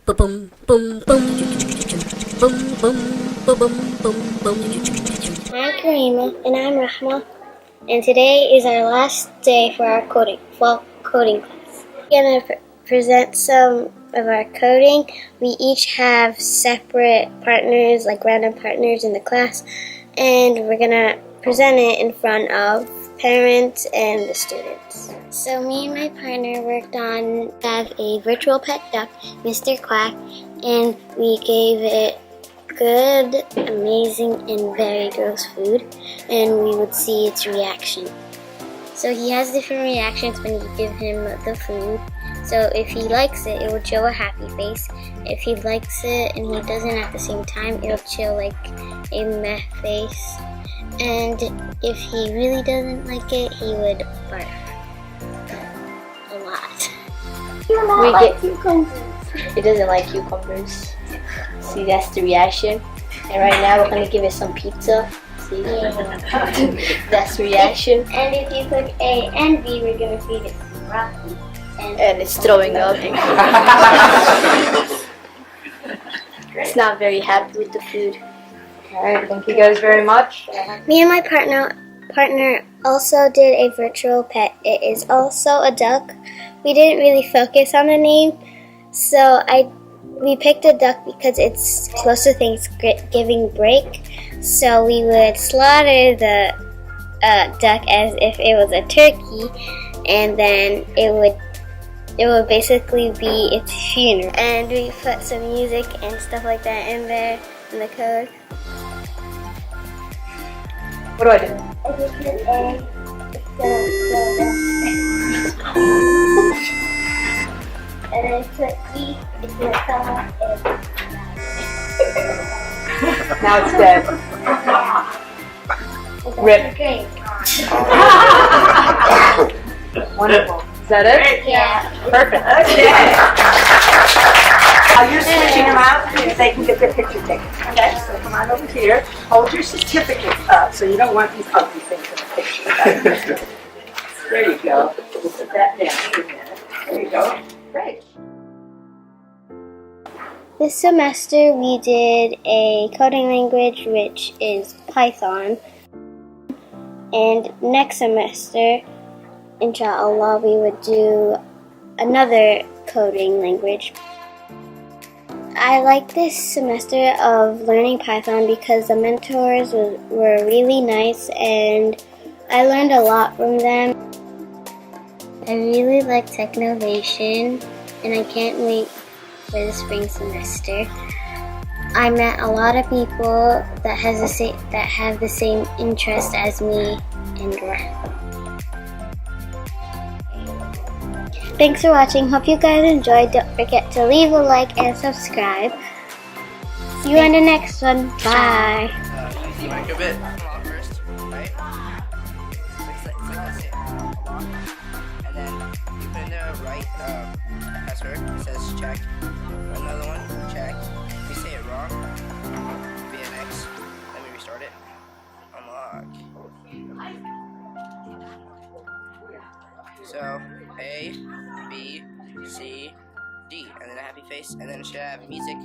Boom, boom, boom, boom, boom, boom, boom, boom. I'm Karima and I'm Rahma, and today is our last day for our coding class. We're gonna present some of our coding. We each have separate partners, like random partners in the class, and we're gonna present it in front of parents and the students. So me and my partner worked on have a virtual pet duck, Mr. Quack, and we gave it good, amazing, and very gross food, and we would see its reaction. So he has different reactions when you give him the food. So if he likes it, it will show a happy face. If he likes it and he doesn't at the same time, it'll show like a meh face. And if he really doesn't like it, he would barf a lot. It doesn't like cucumbers. See, that's the reaction. And right now we're gonna give it some pizza. See, that's the reaction. And if you put A and B, we're gonna feed it some broccoli. And it's throwing up. It's not very happy with the food. Alright, thank you guys very much. Me and my partner also did a virtual pet. It is also a duck. We didn't really focus on the name, so we picked a duck because it's close to Thanksgiving break. So we would slaughter the duck as if it was a turkey, and then it would basically be its funeral. And we put some music and stuff like that in there in the code. What do I do? If you put A, it's gonna slow down. And then put E, it's gonna come up and Now it's dead. Rip. Great. Wonderful. Is that it? Yeah. Perfect. Okay. You're switching them out so they can get their picture taken. Okay, so come on over here. Hold your certificates up so you don't want these ugly things in the picture. There you go. We'll put that down. There you go. Great. This semester we did a coding language which is Python. And next semester, inshallah, we would do another coding language. I like this semester of learning Python because the mentors were really nice and I learned a lot from them. I really like Technovation and I can't wait for the spring semester. I met a lot of people that have the same interest as me and Rahma. Thanks for watching. Hope you guys enjoyed. Don't forget to leave a like and subscribe. See you on the next one. Bye. You want to go bit first, right? It's like this, and then you put in the right password. It says check. Another one, check. If you say it wrong, be an X. Let me restart it. Unlock. So A, B, C, D, and then a happy face, and then it should have music